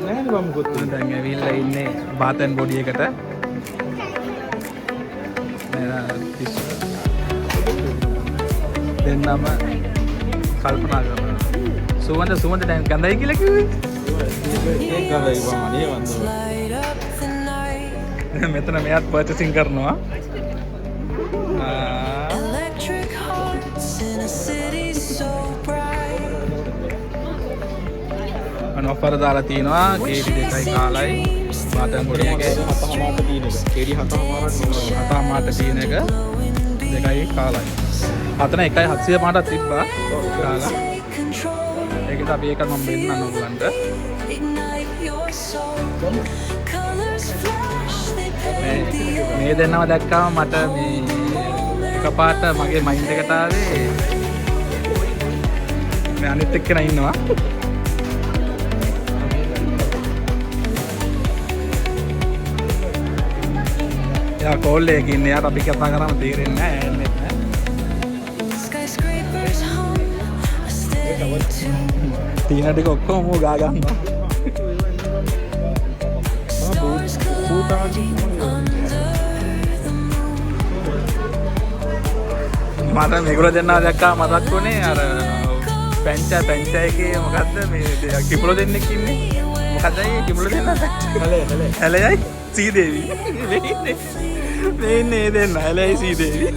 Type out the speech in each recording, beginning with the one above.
නෑනේ මම මොකොත් දැන් ඇවිල්ලා ඉන්නේ බාතන් බොඩි එකට. දෙන්නම කල්පනා කරනවා. සුවඳ දැන් ගඳයි කියලා කිව්වේ. ඒක ගඳයි මම නේ වන්දන. මෙතන මෙයාත් පර්චේසින් කරනවා. ඔෆර් දාලා තිනවා කේඩි 2යි කාලයි බාතන් බොඩි එකේ 7:00ට තියෙන එක. කේඩි 7:00ට තියෙන එක 2යි කාලයි. හතන 1.700ට තිබ්බා කාලා. ඒකද අපි ඒක මම දෙන්න ඕගලන්ට. මේ දෙන්නව දැක්කම මට මේ එකපාරට මගේ මයින්ඩ් එකට ආවේ මේ අනිත් එක්කෙනා ඉන්නවා. යා කෝල් එකකින් ඉන්නේ. යාට අපි කතා කරාම තේරෙන්නේ නැහැ. එන්නේ නැහැ. තීන ටික ඔක්කොම මෝ ගා ගන්නවා. මට මේගොල්ලෝ දෙන්නා දැක්කම මතක් වුණේ අර පැංචා එකේ මොකද්ද මේ කිඹුලෝ දෙන්නෙක් ඉන්නේ. මොකද්ද ඒ කිඹුලෝ දෙන්නා? හැලයයි සීදේවි. මේ ඉන්නේ දෙන්න හැලයයි සීදේවි.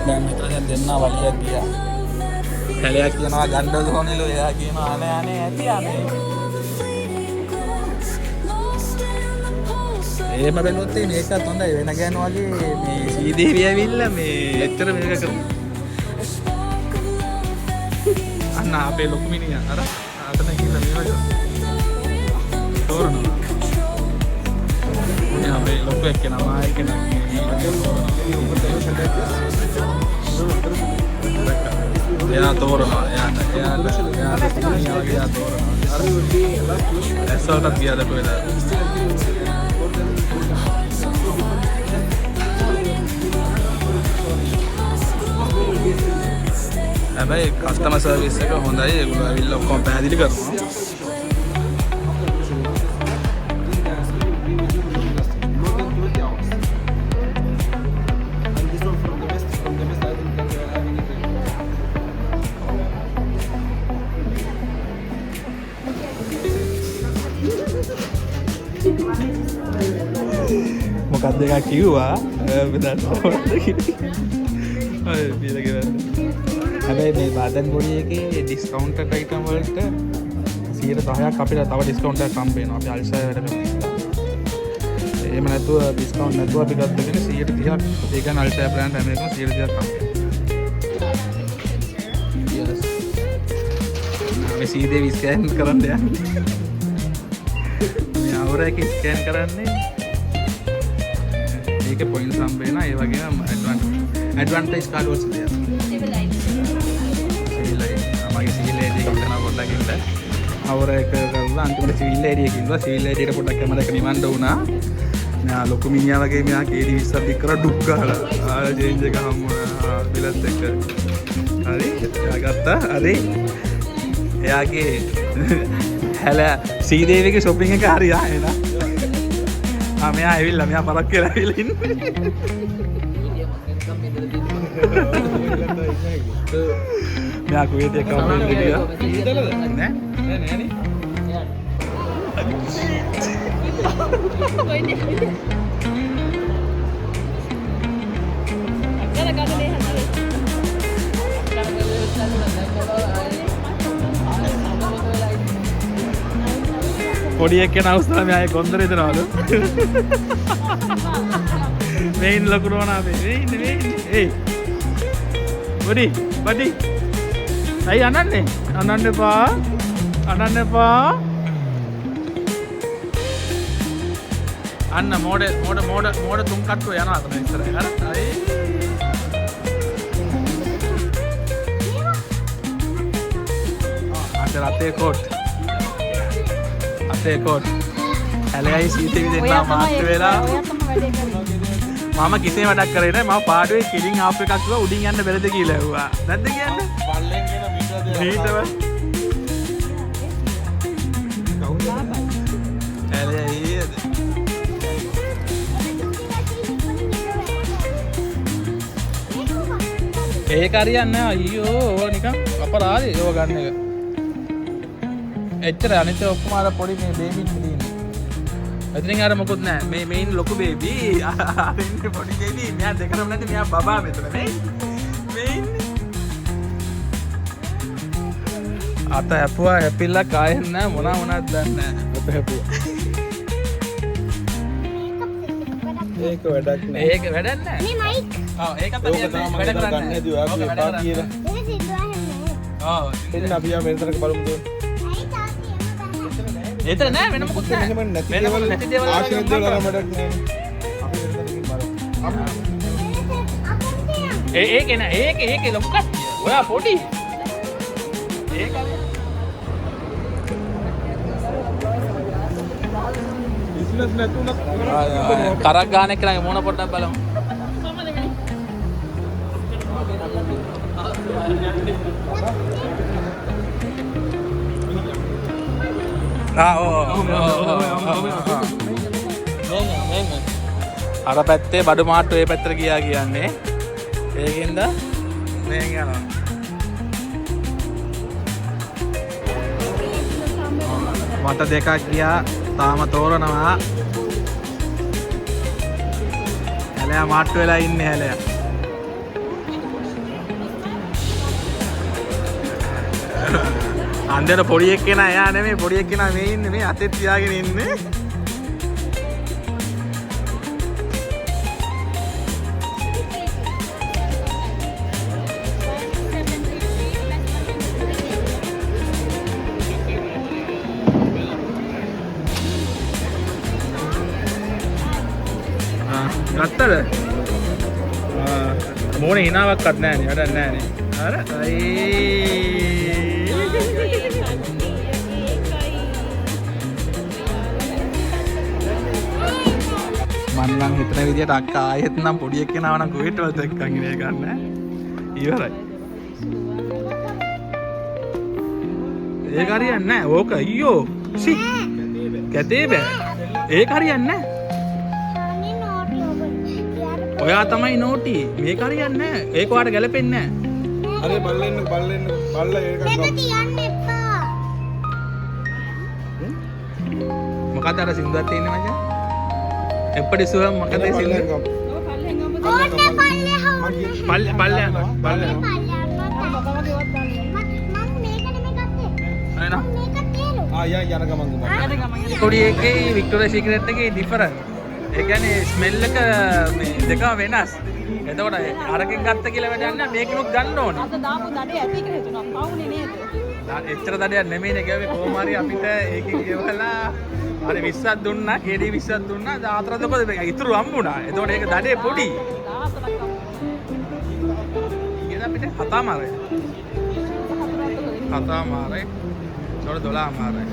දැන් මෙතන දෙන්නා වලියක් ගියා. හැලයක් කියනවා ගණ්ඩ ඕනෙලු. එයා කියනවා අනේ ඇති අනේ. එහෙම බැලුවොත් මේකත් හොඳයි. වෙන ගෑනු වගේ මේ සීදේවි ඇවිල්ලා මේ එච්චර මේක කරනවා. අන්න අපේ ලොකු මිනිහා අර අතන ගිහලා මේ වගේ තෝරනවා. මේ අපේ ලොකු එක්කෙනා මායිකෙනා එයා තෝරනවා. එයාට තෝරනවා. ඇස්සවටත් ගියාද කොහෙද? හැබැයි කස්ටමර් සර්විස් එක හොඳයි. ඒගොල්ලෝ ඇවිල්ලා ඔක්කොම පැහැදිලි කරනවා. මොකක්ද එකක් කිව්වා හැබැයි මේ බාතන් බොඩි එකේ ඩිස්කවුන්ටඩ් අයිටම් වලට 10%ක් අපිට තව ඩිස්කවුන්ට් එකක් හම්බ වෙනවා. අපි අල්සර් වැඩ කරනවා. එහෙම නැතුව ඩිස්කවුන්ට් නැතුව අපි ගත්තගෙන 130ක් ඒ කියන්නේ අල්සර් බ්‍රෑන්ඩ් හැම එකම 130ක් හම්බ වෙනවා. මේ සීදේ ස්කෑන් කරන්න යන්නේ. මේ අවුර එක ස්කෑන් කරන්නේ ඒකේ පොයින්ට්ස් හම්බ වෙනවා. ඒ වගේම ඇඩ්වාන්ටේජ් කාඩ් වලට දෙනවා. මගේ සිවිල් ඒරියා එක කරන පොඩ්ඩක් ඉන්න අවුර එක කරලා අන්තිමට සිවිල් ඒරියා කිව්වා. සිවිල් ඒරියාට පොඩ්ඩක් කැමරක නිවන්න වුණා. මෙයා ලොකු මිනිහා වගේ මෙයා කේඩි 20ක් දික් කරලා ඩුක් ගහලා චේන්ජ් එක හම්බ වුණා බිලත් එක්ක. හරි එයා ගත්තා. හරි එයාගේ හැල සීදේවිගේ shopping එක හරි ආයෙන. මෙයා ඇවිල්ලා මෙයා පරක් කියලා ඇවිල්ලා ඉන්නේ. මෙයා කුවේතේ කම්පැනි ගියා. නෑ නෑනේ. පොඩි එක්කෙන අවස්ථාවේ මේ ආයේ කොන්දර දෙනවලු. මේ ඉන්න ලකුණු වුණා මේ ඉන්නේ. ඒයි. පොඩි බඩි. අයි අනන්නේ. අනන්න එපා. අනන්න එපා. අන්න මෝඩ තුන් කට්ටුව යනවා අතන ඉස්සරහ. හරි. අයි. අද රතේ කොට්. අතේ කොට්. හැලයි සීතේ විදෙන්නා මාත් වෙලා. මම කිසිම වැඩක් කරේ නැහැ. මම පාඩුවේ කිලින් ආප් එකක් ගිහුවා උඩින් යන්න බැරිද කියලා ඇහුවා. නැද්ද කියන්නේ? පල්ලෙන් කියන මීටර දෙක. ඒක හරියන්නේ නැහැ අයියෝ. ඕක නිකන් අපරාධයි ඒව ගන්න එක. එච්චර අනිත් ඔක්කොම අර පොඩි මේ බේබි ඉන්නේ. එතනින් අර මොකුත් නැහැ. මේ ඉන්න ලොකු බේබි. අර ඉන්නේ පොඩි බේබි. මෙයා දෙකම නැති මෙයා බබා මෙතන මේ ඉන්නේ. අත හැපුවා හැපිලා කායෙන් නැහැ මොනවා මොනවද දන්නේ නැහැ. අත හැපුවා. ඒක වැඩක් නෑ. ඒක වැඩක් නෑ. මේ මයික්. ඔව් ඒකත් අපි වැඩ කරන්නේ නැති ඔය අපි එපා කියලා. ඒක සිද්ධවන්නේ. ඔව්. එන්න අපි ආ මෙතනක බලමු දුන්න. එතන නෑ වෙන මොකුත් නෑ. වෙන නැති දේවල් ආශිර්වාද දේවල් වැඩක් නෑ. අපි එතනකින් බලමු. ඒක නෑ ඒක ලොකු කට්ටිය. ඔයා පොඩි. ඒක කරක් ගාන එක ළඟ මොන පොඩ්ඩක් බලමු. අර පැත්තේ බඩු මාට්ටු ඒ පැත්තට ගියා කියන්නේ. ඒකින්ද මෙහෙන් යනවා. මට දෙකක් ගියා තාම තෝරනවා. හැලයා මාට්ටු වෙලා ඉන්නේ හැලයා. අන්දර පොඩි එක්කෙනා එයා නෙමෙයි පොඩි එක්කෙනා මේ ඉන්නේ මේ අතේ තියාගෙන ඉන්නේ. ගත්තද? මොනේ හිනාවක්වත් නැහැ නේ වැඩක් නැහැ නේ. අර මම නම් හිතන විදියට අක්කා ආයෙත් නම් පොඩි එක්කෙනාව නම් කොහෙටවත් එක්කන් ඉන්නේ ගන්න. ඉවරයි. ඒක හරියන්නේ නැහැ. ඕක අයියෝ. සි. කැතේ බෑ. ඒක හරියන්නේ නැහැ. ඔයා තමයි නෝටි. මේක හරියන්නේ නැහැ. ඒක ඔයාලට ගැලපෙන්නේ නැහැ. අර බල්ලෙන්න බල්ල ඒක ගන්න. තියන්න එපා. මොකද අර සින්දුවක් තියෙන්නේ මචං? එප්පඩි සුවම් මොකද ඒ සින්දුව? පල්ලෙහා. පොඩි එකේ වික්ටෝරියා සීක්‍රට් එකේ ඩිෆරන්ට්. ඒ කියන්නේ ස්මෙල් එක මේ දෙකම වෙනස්. එතකොට අරකින් ගත්ත කියලා වැඩක් නැහැ මේකිනුත් ගන්න ඕනේ. අද දාපු දඩේ ඇති කියලා හිතුණා. පවුනේ නේද? එච්චර දඩයක් නෙමෙයිනේ ගාවේ කොහොම හරි අපිට ඒකේ ගෙවලා හරි 20ක් දුන්නා, KD 20ක් දුන්නා. 14ක් මොකද මේක ඉතුරු හම්බුණා. එතකොට ඒක දඩේ පොඩි. 14ක් හම්බුණා. අපිට හතා මාරයි. හතා මාරයි. එතකොට 12 මාරයි.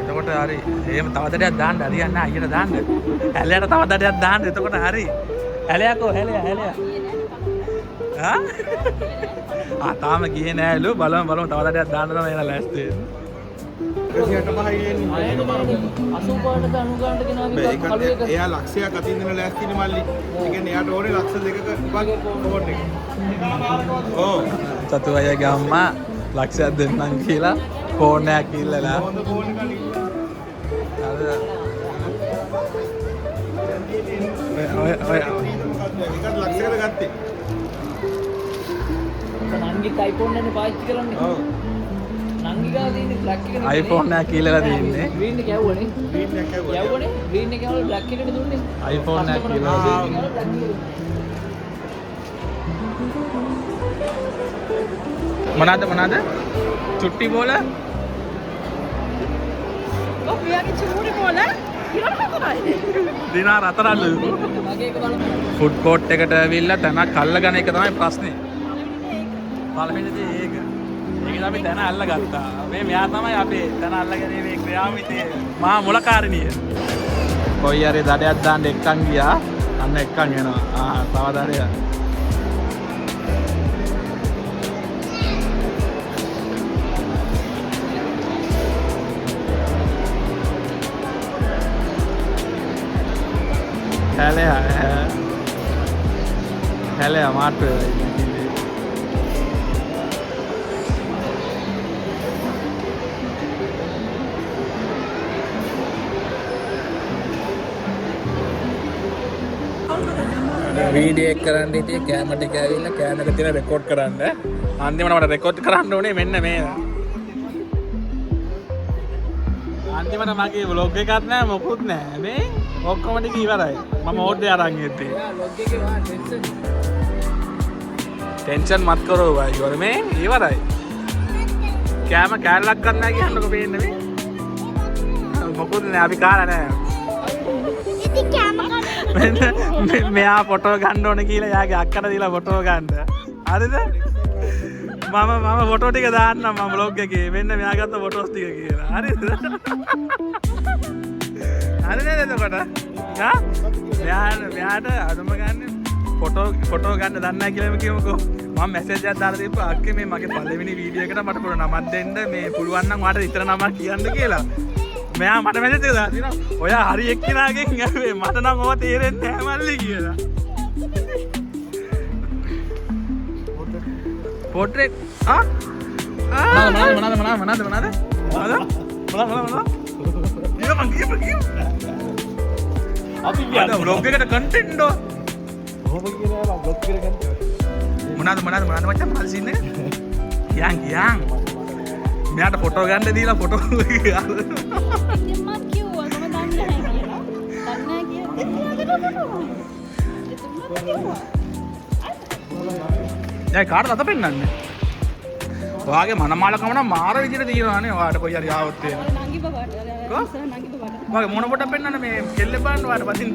එතකොට හරි. එහෙම තව දඩයක් දාන්න හරියන්නේ නැහැ අයියට දාන්න. හැලයට තව දඩයක් දාන්න. එතකොට හරි. හැලයකෝ හැලය. තාම ගියේ නෑලු බලමු තව දඩයක් දාන්න තමයි එලා ලෑස්ති වෙන්නේ. 165යි එන්නේ. 85ට 90 ගන්නට ගෙනාවි කලු එක. එයා ලක්ෂයක් අතින් දෙන ලෑස්තිනේ මල්ලි. ඒ කියන්නේ එයාට ඕනේ ලක්ෂ දෙකක වගේ ෆෝන් එක. ඔව්. සතු අයගේ අම්මා ලක්ෂයක් දෙන්නම් කියලා ෆෝන් එකක් ඉල්ලලා. හොඳ ෆෝන් එකක් ඔය එකත් ලක්ෂයකට ගත්තේ. නංගිත් iPhone එකනේ පාවිච්චි කරන්නේ. ඔව්. නංගි ගාව තියෙන්නේ බ්ලැක් එකනේ. iPhone එක කියලා දෙන්නේ. ග්‍රීන් එක යවුවනේ. ග්‍රීන් එක යවුවනේ. ග්‍රීන් එක යවුවනේ බ්ලැක් එකනේ දුන්නේ. iPhone එක කියලා දෙන්නේ. මොනවාද? චුට්ටි බෝල. ඔව් පියාගේ චුට්ටි බෝල. දිනාර 4ක් ෆුඩ් කෝට් එකට ඇවිල්ලා තැනක් අල්ලගන්න එක තමයි ප්‍රශ්නේ. පළවෙනි දේ ඒක. ඒකද අපි තැන අල්ලගත්තා. මෙයා තමයි අපේ තැන අල්ලගැනීමේ ක්‍රියාමිතේ මහා මුලකාරිනිය. කොයි හරි දඩයක් දාන්න එක්කන් ගියා. අන්න එක්කන් යනවා. තවදාරය. හැලය මාට වීඩියෝ එක කරන්න හිටියේ කැමරා ටික ඇවිල්ලා කැමරා එක තියලා රෙකෝඩ් කරන්න. අන්තිමට මට රෙකෝඩ් කරන්න ඕනේ මෙන්න මේ. අන්තිමට මගේ vlog එකක් නෑ මොකුත් නෑ මේ ඔක්කොම ටික ඉවරයි. මම ඕඩර් අරන් ඉත්තේ. ටෙන්ෂන් මත් කරෝ බයි ඉවර මේ ඉවරයි. කැම කැලලක් ගන්න නෑ කියන්නකො පේන්නේ මේ. මොකුත් නෑ අපි කාලා නෑ. ඉතින් කැම ගන්න මෙයා ෆොටෝ ගන්න ඕනේ කියලා යාගේ අක්කට දීලා ෆොටෝ ගන්න. හරිද? මම ෆොටෝ ටික දාන්නම් මම vlog එකේ. මෙන්න මෙයා ගත්ත ෆොටෝස් ටික කියලා. හරිද? හරිද එතකොට? මෙයාට අදම ගන්න ෆොටෝ ගන්න දන්නේ නැහැ කියලා කියමුකෝ. මම මැසේජ් එකක් දාලා තිබ්බා අක්කේ මේ මගේ පළවෙනි වීඩියෝ එකට මට පොර නමක් දෙන්න මේ පුළුවන් නම් ඔයාලට විතර නමක් කියන්න කියලා. මෙයා මට මැසේජ් එක දාලා තිනවා. ඔයා හරි එක්කිනාගෙන් ඇහුවේ මට නම් ඔය තේරෙන්නේ නැහැ මල්ලි කියලා. පොට්‍රේට් මොනවාද අපි vlog එකට content දෝ කොහොම කියනවා vlog එකට content මොනවාද මචං මල් සීන් එක කියන් මෙයාට ෆොටෝ ගන්න දීලා ෆොටෝ මම කිව්වා මම දන්නේ නැහැ කියලා. දන්නේ නැහැ දැන් කාටද අත පෙන්නන්නේ? ඔයාගේ මනමාලකම නම් මාර විදිහට තියෙනවානේ. ඔයාට කොයි හරි ආවොත් එහෙම. නංගි බබාට. කො? නංගි බබාට. ඔයාගේ මොන පොඩක් පෙන්නන්න මේ කෙල්ල බලන්න ඔයාට වදින්න.